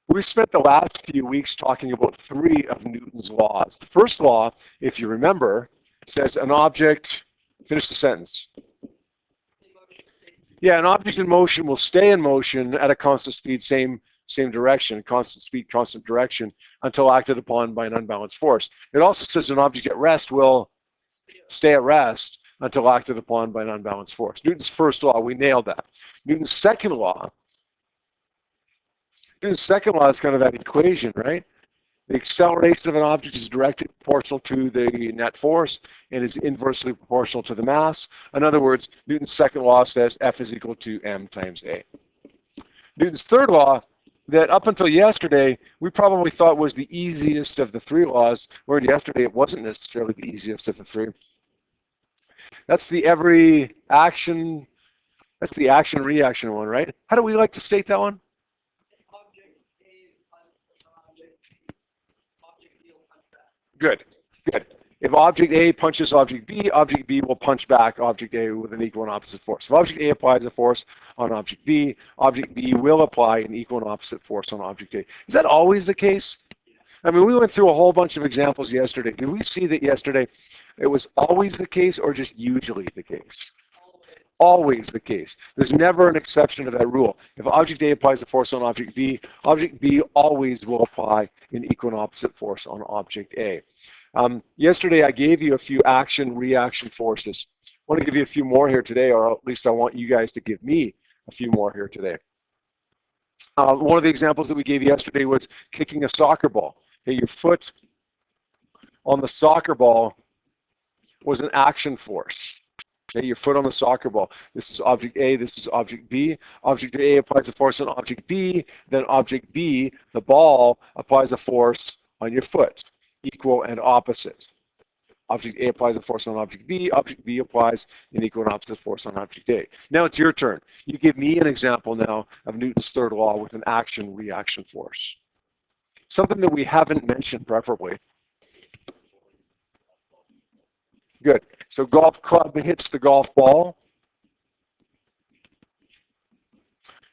We spent the last few weeks talking about 3 of Newton's laws. The first law, if you remember, says an object, finish the sentence. Yeah, an object in motion will stay in motion at a constant speed, same direction, constant speed, constant direction, until acted upon by an unbalanced force. It also says an object at rest will stay at rest until acted upon by an unbalanced force. Newton's first law, we nailed that. Newton's second law is kind of that equation, right? The acceleration of an object is directly proportional to the net force and is inversely proportional to the mass. In other words, Newton's second law says F is equal to m times a. Newton's third law, that up until yesterday, we probably thought was the easiest of the 3 laws, where yesterday it wasn't necessarily the easiest of the 3. That's the action-reaction one, right? How do we like to state that one? Good. If object A punches object B will punch back object A with an equal and opposite force. If object A applies a force on object B will apply an equal and opposite force on object A. Is that always the case? I mean, we went through a whole bunch of examples yesterday. Did we see that yesterday it was always the case or just usually the case? Always the case. There's never an exception to that rule. If object A applies a force on object B always will apply an equal and opposite force on object A. Yesterday I gave you a few action-reaction forces. I want to give you a few more here today, or at least I want you guys to give me a few more here today. One of the examples that we gave yesterday was kicking a soccer ball. Okay, your foot on the soccer ball was an action force. Okay, your foot on the soccer ball. This is object A, this is object B. Object A applies a force on object B, then object B, the ball, applies a force on your foot, equal and opposite. Object A applies a force on object B applies an equal and opposite force on object A. Now it's your turn. You give me an example now of Newton's third law with an action-reaction force. Something that we haven't mentioned preferably. Good. So golf club hits the golf ball.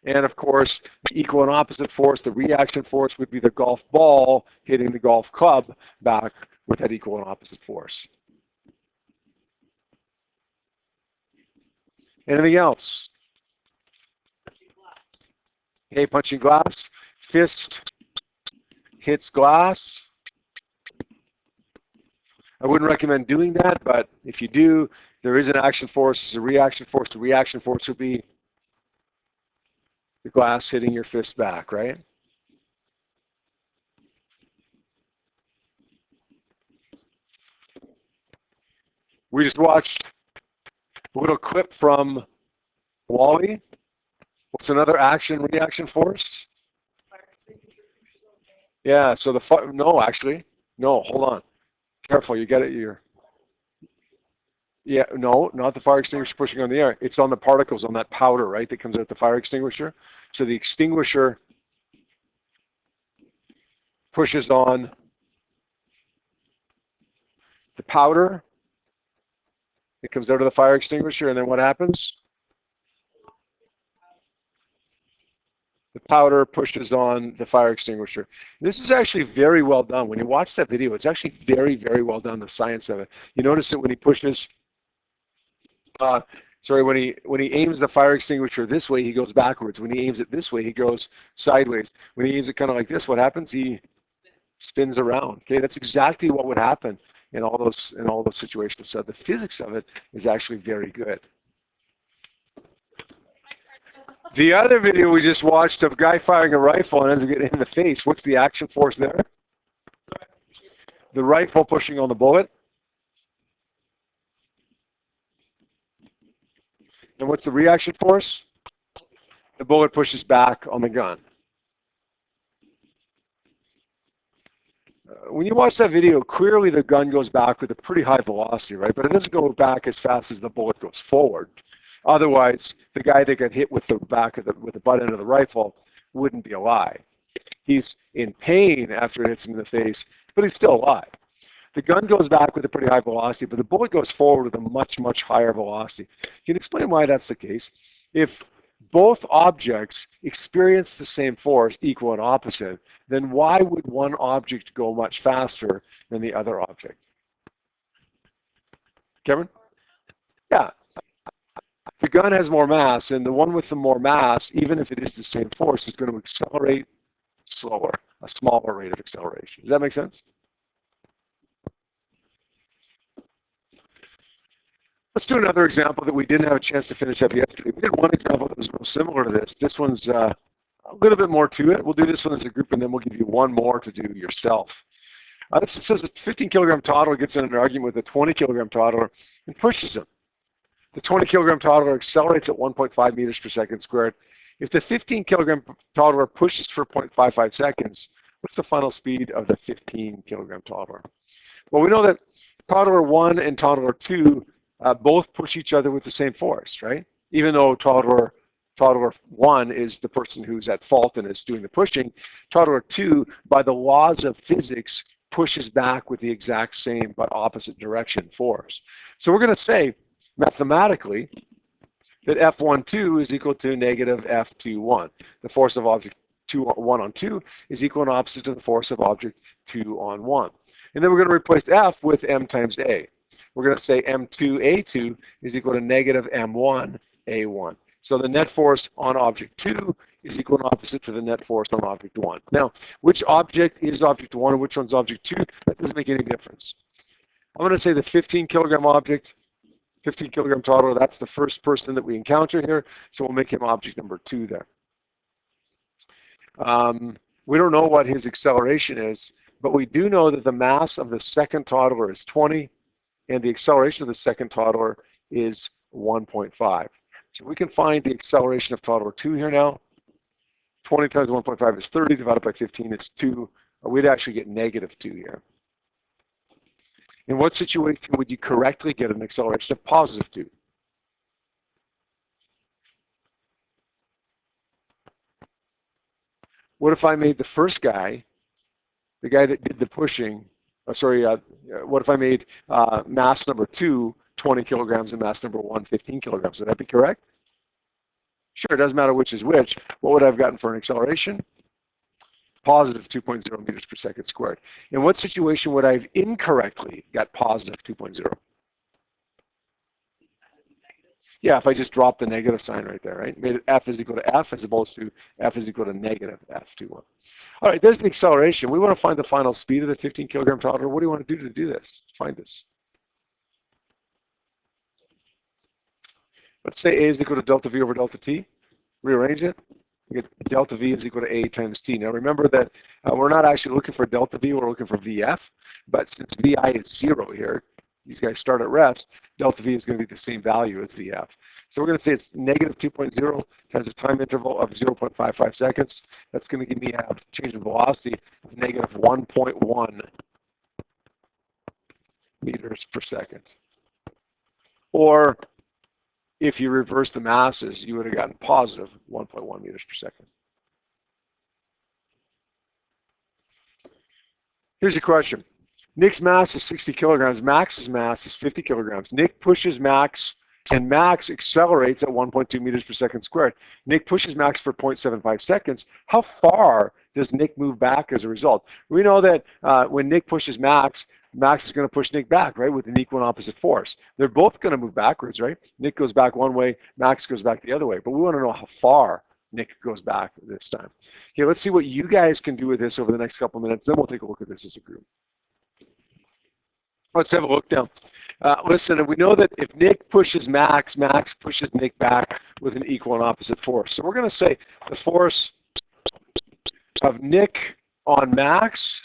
And of course, the equal and opposite force, the reaction force, would be the golf ball hitting the golf club back with that equal and opposite force. Anything else? Okay, punching glass. Fist hits glass. I wouldn't recommend doing that, but if you do, there is an action force, there's a reaction force. The reaction force would be the glass hitting your fist back, right? We just watched a little clip from Wall-E. What's another action-reaction force? Yeah, so the fire, no, actually. No, hold on. Careful, you get it. Yeah, no, not the fire extinguisher pushing on the air. It's on the particles, on that powder, right, that comes out the fire extinguisher. So the extinguisher pushes on the powder. It comes out of the fire extinguisher, and then what happens? The powder pushes on the fire extinguisher. This is actually very well done. When you watch that video, it's actually very, very well done, the science of it. You notice that when he pushes, when he aims the fire extinguisher this way, he goes backwards. When he aims it this way, he goes sideways. When he aims it kind of like this, what happens? He spins around. Okay, that's exactly what would happen in all those situations. So the physics of it is actually very good. The other video we just watched of a guy firing a rifle and ends up getting hit in the face. What's the action force there? The rifle pushing on the bullet. And what's the reaction force? The bullet pushes back on the gun. When you watch that video, clearly the gun goes back with a pretty high velocity, right? But it doesn't go back as fast as the bullet goes forward. Otherwise, the guy that got hit with the butt end of the rifle wouldn't be alive. He's in pain after it hits him in the face, but he's still alive. The gun goes back with a pretty high velocity, but the bullet goes forward with a much, much higher velocity. Can you explain why that's the case? If both objects experience the same force, equal and opposite, then why would one object go much faster than the other object? Cameron? Yeah. The gun has more mass, and the one with the more mass, even if it is the same force, is going to accelerate slower, a smaller rate of acceleration. Does that make sense? Let's do another example that we didn't have a chance to finish up yesterday. We did one example that was real similar to this. This one's a little bit more to it. We'll do this one as a group, and then we'll give you one more to do yourself. This says a 15-kilogram toddler gets in an argument with a 20-kilogram toddler and pushes him. The 20-kilogram toddler accelerates at 1.5 meters per second squared. If the 15-kilogram toddler pushes for 0.55 seconds, what's the final speed of the 15-kilogram toddler? Well, we know that toddler 1 and toddler 2 both push each other with the same force, right? Even though toddler 1 is the person who's at fault and is doing the pushing, toddler 2, by the laws of physics, pushes back with the exact same but opposite direction force. So we're going to say, mathematically, that F12 is equal to negative F21. The force of object 1 on 2 is equal and opposite to the force of object 2 on 1. And then we're going to replace F with M times A. We're going to say M2A2 is equal to negative M1A1. So the net force on object 2 is equal and opposite to the net force on object 1. Now, which object is object 1 and which one's object 2? That doesn't make any difference. I'm going to say the 15-kilogram object, 15-kilogram toddler, that's the first person that we encounter here, so we'll make him object number 2 there. We don't know what his acceleration is, but we do know that the mass of the second toddler is 20, and the acceleration of the second toddler is 1.5. So we can find the acceleration of toddler 2 here now. 20 times 1.5 is 30, divided by 15 is 2. We'd actually get negative 2 here. In what situation would you correctly get an acceleration of positive 2? What if I made the first guy, the guy that did the pushing, what if I made mass number 2 20 kilograms and mass number 1 15 kilograms? Would that be correct? Sure, it doesn't matter which is which. What would I have gotten for an acceleration? Positive 2.0 meters per second squared. In what situation would I have incorrectly got positive 2.0? Yeah, if I just dropped the negative sign right there, right? Made it F is equal to F as opposed to F is equal to negative F21. All right, there's the acceleration. We want to find the final speed of the 15-kilogram toddler. What do you want to do this? Find this. Let's say A is equal to delta V over delta T. Rearrange it. We get delta V is equal to A times T. Now remember that we're not actually looking for delta V, we're looking for VF. But since VI is 0 here, these guys start at rest, delta V is going to be the same value as VF. So we're going to say it's negative 2.0 times a time interval of 0.55 seconds. That's going to give me a change in velocity of negative 1.1 meters per second. Or if you reverse the masses, you would have gotten positive 1.1 meters per second. Here's your question. Nick's mass is 60 kilograms. Max's mass is 50 kilograms. Nick pushes Max, and Max accelerates at 1.2 meters per second squared. Nick pushes Max for 0.75 seconds. How far does Nick move back as a result? We know that when Nick pushes Max, Max is going to push Nick back, right, with an equal and opposite force. They're both going to move backwards, right? Nick goes back one way, Max goes back the other way. But we want to know how far Nick goes back this time. Okay, let's see what you guys can do with this over the next couple minutes. Then we'll take a look at this as a group. Let's have a look now. Listen, we know that if Nick pushes Max, Max pushes Nick back with an equal and opposite force. So we're going to say the force of Nick on Max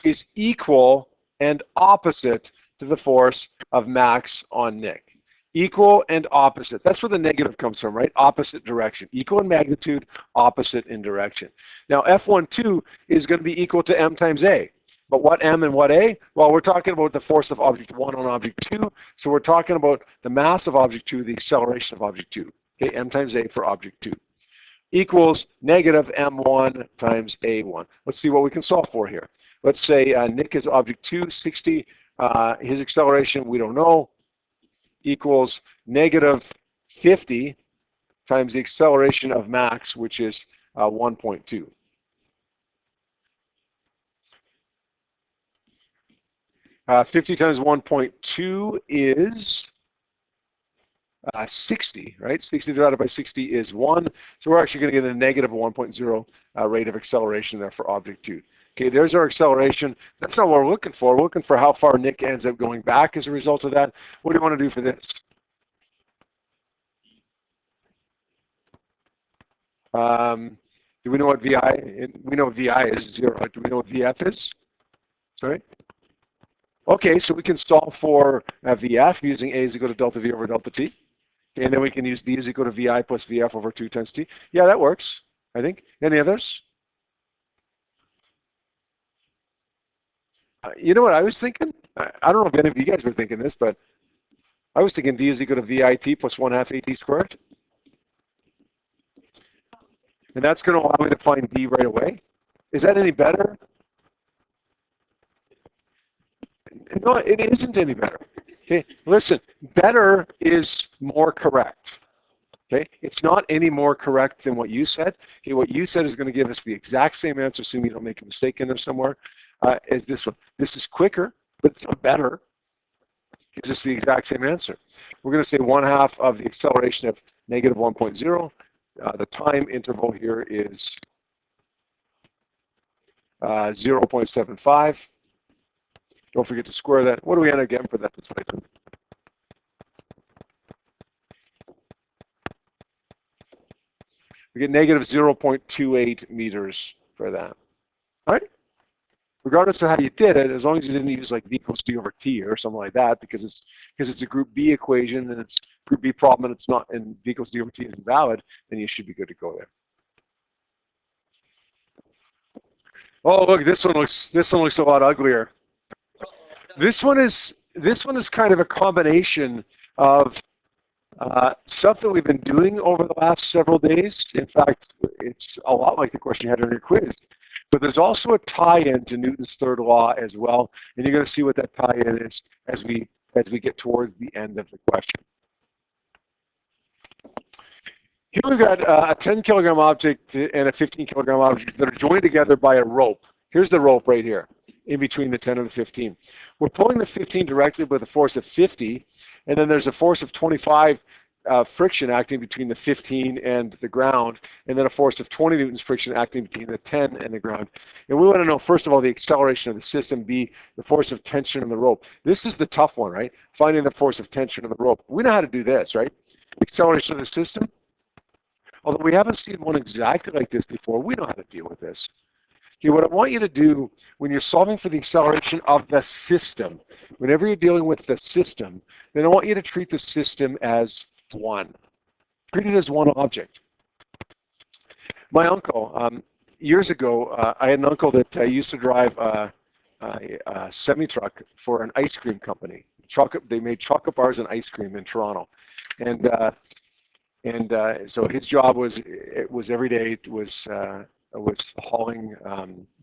is equal and opposite to the force of Max on Nick. Equal and opposite. That's where the negative comes from, right? Opposite direction. Equal in magnitude, opposite in direction. Now, F12 is going to be equal to M times A. But what M and what A? Well, we're talking about the force of object 1 on object 2. So we're talking about the mass of object 2, the acceleration of object 2. Okay, M times A for object 2. Equals negative M1 times A1. Let's see what we can solve for here. Let's say Nick is object 2, 60. His acceleration, we don't know, equals negative 50 times the acceleration of max, which is 1.2. 50 times 1.2 is 60, right? 60 divided by 60 is 1. So we're actually going to get a negative 1.0 rate of acceleration there for object 2. Okay, there's our acceleration. That's not what we're looking for. We're looking for how far Nick ends up going back as a result of that. What do you want to do for this? Do we know what VI? We know VI is 0. Do we know what VF is? Sorry? Okay, so we can solve for VF using A is equal to delta V over delta T. And then we can use D is equal to VI plus VF over 2 times T. Yeah, that works, I think. Any others? You know what I was thinking? I don't know if any of you guys were thinking this, but I was thinking D is equal to VIT plus 1/2 AT squared. And that's going to allow me to find D right away. Is that any better? No, it isn't any better. Okay, listen, better is more correct. Okay, it's not any more correct than what you said. Okay, what you said is going to give us the exact same answer, assuming you don't make a mistake in there somewhere, as this one. This is quicker, but it's not better. Gives us the exact same answer. We're going to say 1/2 of the acceleration of negative 1.0. The time interval here is 0.75. Don't forget to square that. What do we end again for that displacement? We get negative 0.28 meters for that. All right? Regardless of how you did it, as long as you didn't use like V equals D over T or something like that, because it's a group B equation and it's a group B problem and it's not, and V equals D over T is invalid, then you should be good to go there. Oh, look, this one looks a lot uglier. This one is kind of a combination of stuff that we've been doing over the last several days. In fact, it's a lot like the question you had on your quiz. But there's also a tie-in to Newton's third law as well, and you're going to see what that tie-in is as we get towards the end of the question. Here we've got a 10-kilogram object and a 15-kilogram object that are joined together by a rope. Here's the rope right here, in between the 10 and the 15. We're pulling the 15 directly with a force of 50, and then there's a force of 25 friction acting between the 15 and the ground, and then a force of 20 newtons friction acting between the 10 and the ground. And we want to know, first of all, the acceleration of the system, B, the force of tension on the rope. This is the tough one, right? Finding the force of tension on the rope. We know how to do this, right? Acceleration of the system. Although we haven't seen one exactly like this before, we know how to deal with this. Okay, what I want you to do when you're solving for the acceleration of the system, whenever you're dealing with the system, then I want you to treat the system as one. Treat it as one object. My uncle, years ago, I had an uncle that used to drive a semi-truck for an ice cream company. They made chocolate bars and ice cream in Toronto. And so his job was every day was hauling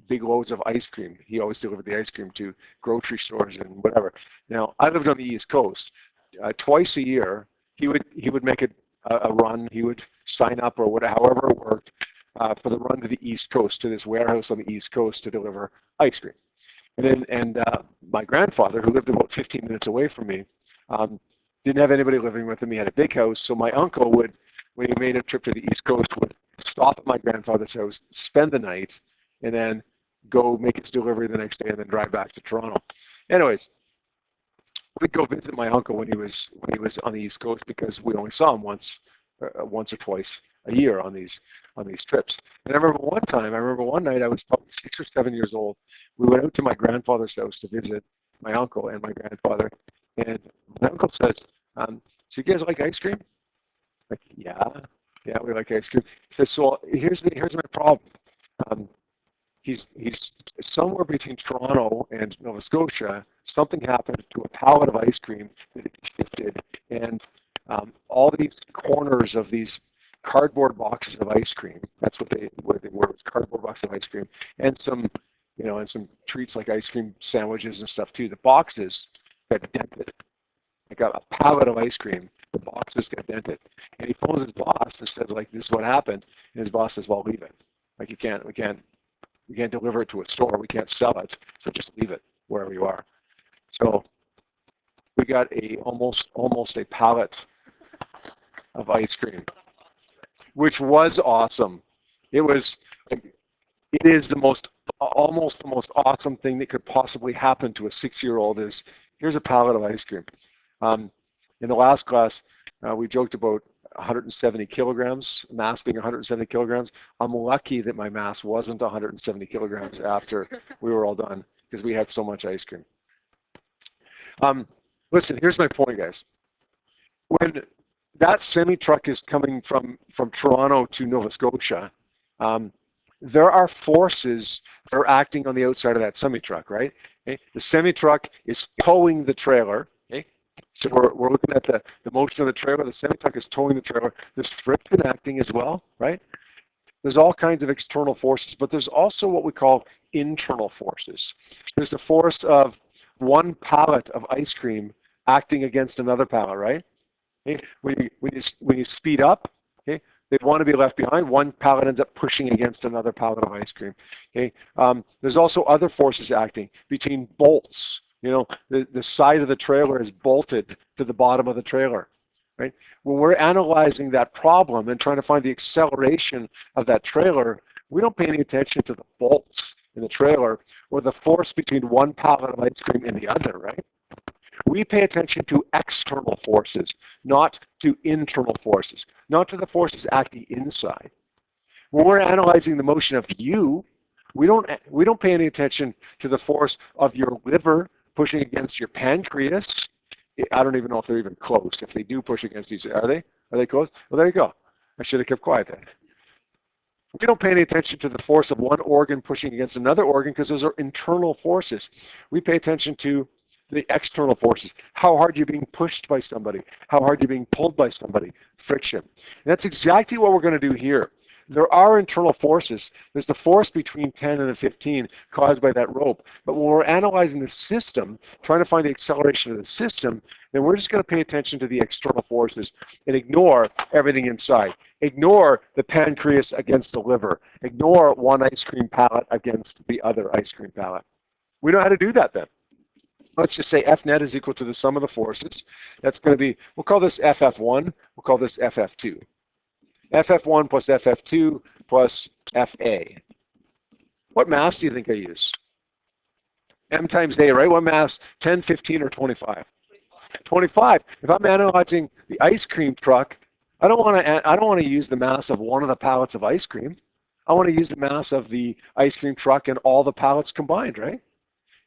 big loads of ice cream. He always delivered the ice cream to grocery stores and whatever. Now I lived on the East Coast. Twice a year, he would make a run. He would sign up or whatever, however it worked, for the run to the East Coast, to this warehouse on the East Coast to deliver ice cream. And my grandfather, who lived about 15 minutes away from me, didn't have anybody living with him. He had a big house, so my uncle would, when he made a trip to the East Coast, would stop at my grandfather's house, spend the night, and then go make his delivery the next day, and then drive back to Toronto. Anyways, we'd go visit my uncle when he was on the East Coast because we only saw him once or twice a year on these trips. And I remember one night I was probably 6 or 7 years old. We went out to my grandfather's house to visit my uncle and my grandfather, and my uncle says, "So you guys like ice cream?" Like, yeah, we like ice cream. He says, "So here's my problem. He's somewhere between Toronto and Nova Scotia. Something happened to a pallet of ice cream that it shifted, and all these corners of these cardboard boxes of ice cream. That's what they were. Was cardboard boxes of ice cream, and some treats like ice cream sandwiches and stuff too. The boxes got dented. I got a pallet of ice cream. The boxes get dented. And he phones his boss and says, like, this is what happened. And his boss says, well, leave it. Like, we can't deliver it to a store. We can't sell it. So just leave it wherever you are. So we got almost a pallet of ice cream, which was awesome. It is almost the most awesome thing that could possibly happen to a 6-year-old is, here's a pallet of ice cream. In the last class, we joked about 170 kilograms, mass being 170 kilograms. I'm lucky that my mass wasn't 170 kilograms after we were all done, because we had so much ice cream. Listen, here's my point, guys. When that semi-truck is coming from Toronto to Nova Scotia, there are forces that are acting on the outside of that semi-truck, right? Okay? The semi-truck is towing the trailer. Okay? So we're looking at the motion of the trailer. The semi-truck is towing the trailer. There's friction acting as well, right? There's all kinds of external forces, but there's also what we call internal forces. There's the force of one pallet of ice cream acting against another pallet, right? Okay? When you speed up, okay, they want to be left behind. One pallet ends up pushing against another pallet of ice cream. Okay, there's also other forces acting between bolts. You know, the side of the trailer is bolted to the bottom of the trailer. Right? When we're analyzing that problem and trying to find the acceleration of that trailer, we don't pay any attention to the bolts in the trailer or the force between one pallet of ice cream and the other, right? We pay attention to external forces, not to internal forces, not to the forces acting inside. When we're analyzing the motion of you, we don't pay any attention to the force of your liver pushing against your pancreas. I don't even know if they're even close. If they do push against each other, are they close? Well, there you go. I should have kept quiet then. We don't pay any attention to the force of one organ pushing against another organ because those are internal forces. We pay attention to the external forces. How hard you're being pushed by somebody. How hard you're being pulled by somebody. Friction. And that's exactly what we're going to do here. There are internal forces. There's the force between 10 and the 15 caused by that rope. But when we're analyzing the system, trying to find the acceleration of the system, then we're just going to pay attention to the external forces and ignore everything inside. Ignore the pancreas against the liver. Ignore one ice cream pallet against the other ice cream pallet. We know how to do that then. Let's just say F net is equal to the sum of the forces. That's going to be, we'll call this FF1, we'll call this FF2. FF1 plus FF2 plus FA. What mass do you think I use? M times A, right? What mass? 10, 15, or 25? 25. If I'm analyzing the ice cream truck, I don't want to use the mass of one of the pallets of ice cream. I want to use the mass of the ice cream truck and all the pallets combined, right?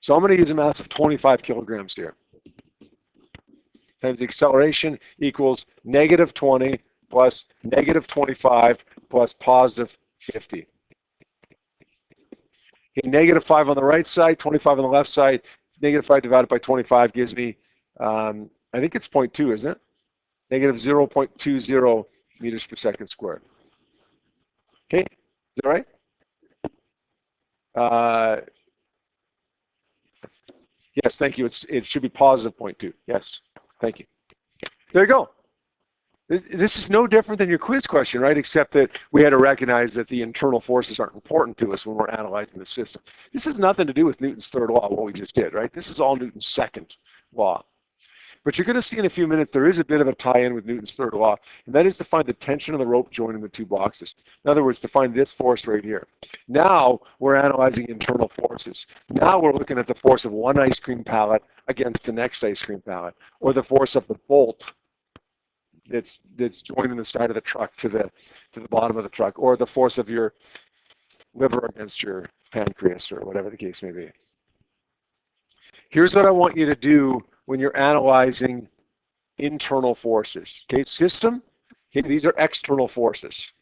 So I'm going to use a mass of 25 kilograms here. Times the acceleration equals negative 20 plus negative 25 plus positive 50. Okay, negative 5 on the right side, 25 on the left side. Negative 5 divided by 25 gives me, I think it's 0.2, isn't it? Negative 0.20 meters per second squared. Okay, is that right? Yes, thank you. It should be positive 0.2. Yes, thank you. There you go. This is no different than your quiz question, right? Except that we had to recognize that the internal forces aren't important to us when we're analyzing the system. This has nothing to do with Newton's third law, what we just did, right? This is all Newton's second law. But you're going to see in a few minutes there is a bit of a tie-in with Newton's third law, and that is to find the tension of the rope joining the two boxes. In other words, to find this force right here. Now we're analyzing internal forces. Now we're looking at the force of one ice cream pallet against the next ice cream pallet, or the force of the bolt that's joining the side of the truck to the bottom of the truck, or the force of your liver against your pancreas, or whatever the case may be. Here's what I want you to do when you're analyzing internal forces. Okay, system, okay, these are external forces.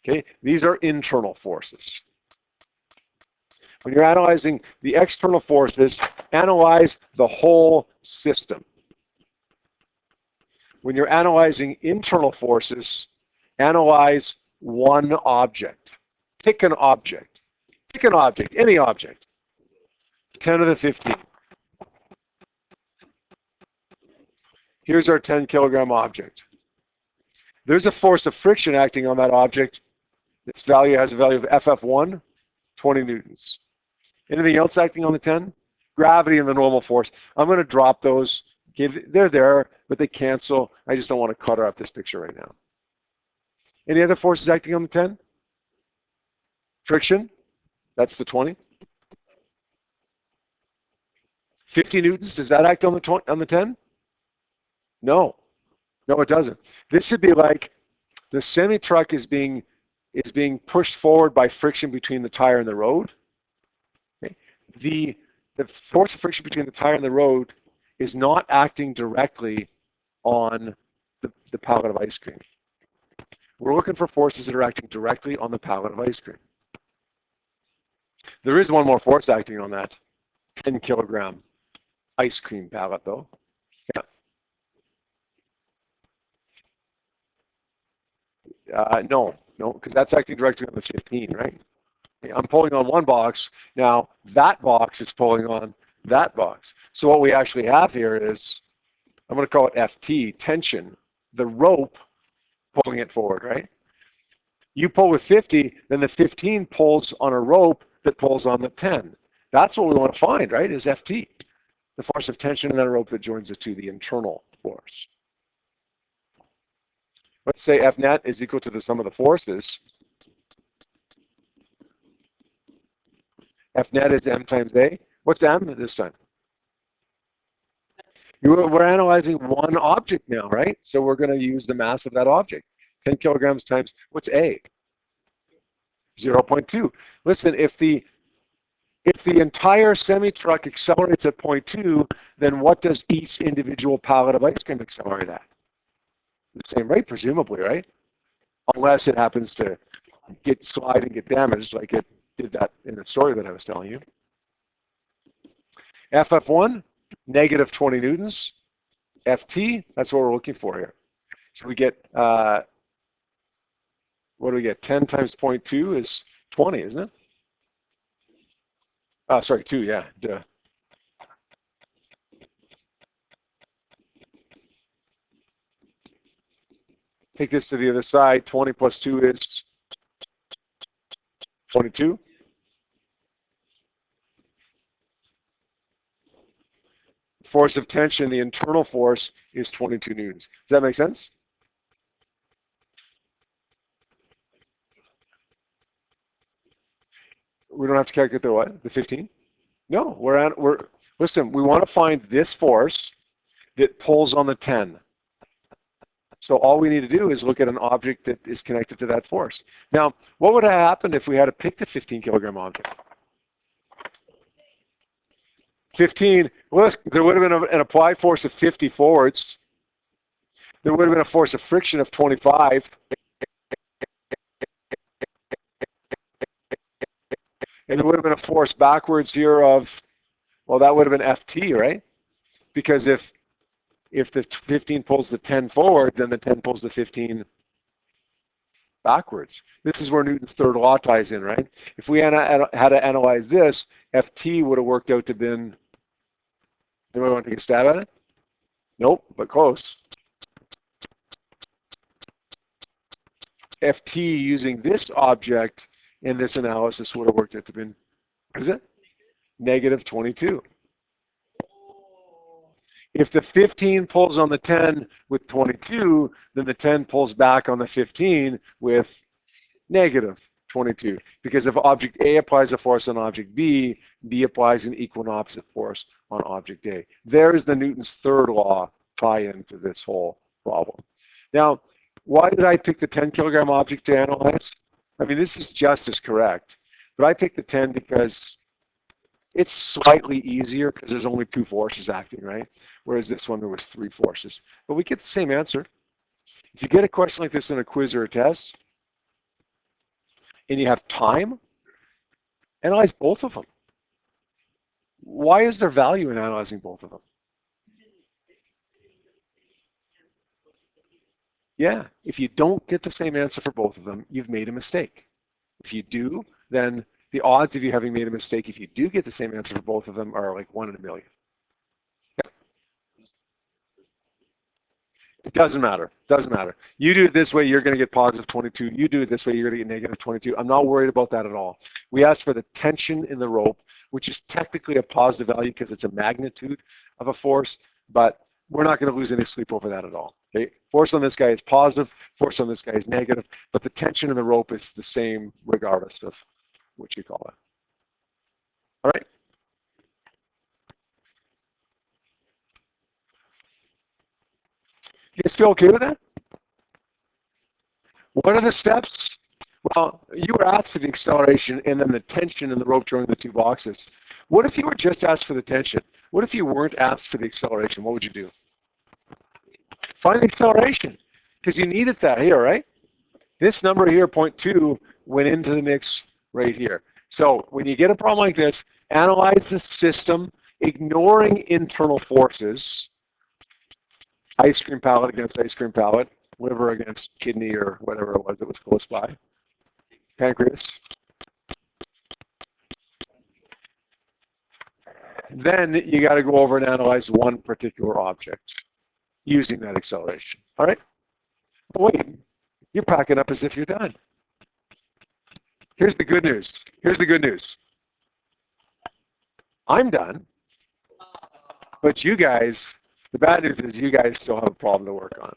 Okay, these are internal forces. When you're analyzing the external forces, analyze the whole system. When you're analyzing internal forces, analyze one object. Pick an object. Pick an object, any object. 10 to the 15. Here's our 10 kilogram object. There's a force of friction acting on that object. Its value has a value of FF1, 20 newtons. Anything else acting on the 10? Gravity and the normal force. I'm going to drop those. They're there, but they cancel. I just don't want to clutter up this picture right now. Any other forces acting on the 10? Friction, that's the 20. 50 newtons, does that act on the 10? No. No, it doesn't. This would be like the semi-truck is being pushed forward by friction between the tire and the road. Okay. The force of friction between the tire and the road is not acting directly on the pallet of ice cream. We're looking for forces that are acting directly on the pallet of ice cream. There is one more force acting on that 10 kilogram ice cream pallet, though. Yeah. No, because that's acting directly on the 15, right? I'm pulling on one box. Now, that box is pulling on that box. So what we actually have here is, I'm going to call it FT, tension, the rope pulling it forward, right? You pull with 50, then the 15 pulls on a rope that pulls on the 10. That's what we want to find, right, is FT, the force of tension in that rope that joins it to the internal force. Let's say F net is equal to the sum of the forces. F net is M times A. What's M this time? We're analyzing one object now, right? So we're going to use the mass of that object. 10 kilograms times, what's A? 0.2. Listen, if the entire semi-truck accelerates at 0.2, then what does each individual pallet of ice cream accelerate at? The same rate, presumably, right? Unless it happens to slide and get damaged, like it did that in the story that I was telling you. FF1, negative 20 newtons. FT, that's what we're looking for here. So we get, what do we get? 10 times 0.2 is 20, isn't it? Sorry, 2, yeah, duh. Take this to the other side. 20 plus 2 is 22. Force of tension, the internal force, is 22 newtons. Does that make sense? We don't have to calculate the what? The 15? No, listen, we want to find this force that pulls on the 10. So all we need to do is look at an object that is connected to that force. Now, what would have happened if we had to pick the 15 kilogram object? 15, well, there would have been an applied force of 50 forwards. There would have been a force of friction of 25. And there would have been a force backwards here of, well, that would have been FT, right? Because if the 15 pulls the 10 forward, then the 10 pulls the 15 backwards. This is where Newton's third law ties in, right? If we had to analyze this, FT would have worked out to been, anybody want to take a stab at it? Nope, but close. FT using this object in this analysis would have worked out to been, what is it? Negative 22. If the 15 pulls on the 10 with 22, then the 10 pulls back on the 15 with negative 22. Because if object A applies a force on object B, B applies an equal and opposite force on object A. There's the Newton's third law tie-in to this whole problem. Now, why did I pick the 10 kilogram object to analyze? I mean, this is just as correct, but I picked the 10 because it's slightly easier because there's only 2 forces acting, right? Whereas this one, there was 3 forces. But we get the same answer. If you get a question like this in a quiz or a test, and you have time, analyze both of them. Why is there value in analyzing both of them? Yeah, if you don't get the same answer for both of them, you've made a mistake. If you do, then the odds of you having made a mistake, if you do get the same answer for both of them, are like 1 in a million. Yeah. It doesn't matter. Doesn't matter. You do it this way, you're going to get positive 22. You do it this way, you're going to get negative 22. I'm not worried about that at all. We asked for the tension in the rope, which is technically a positive value because it's a magnitude of a force, but we're not going to lose any sleep over that at all. Okay? Force on this guy is positive, force on this guy is negative, but the tension in the rope is the same regardless of what you call it. All right? You guys feel okay with that? What are the steps? Well, you were asked for the acceleration and then the tension in the rope joining the two boxes. What if you were just asked for the tension? What if you weren't asked for the acceleration? What would you do? Find the acceleration, because you needed that here, right? This number here, 0.2, went into the mix right here. So when you get a problem like this, analyze the system, ignoring internal forces, ice cream pallet against ice cream pallet, liver against kidney or whatever it was that was close by, pancreas. Then you got to go over and analyze one particular object using that acceleration. All right? But wait, you're packing up as if you're done. Here's the good news. Here's the good news. I'm done. But you guys, the bad news is you guys still have a problem to work on.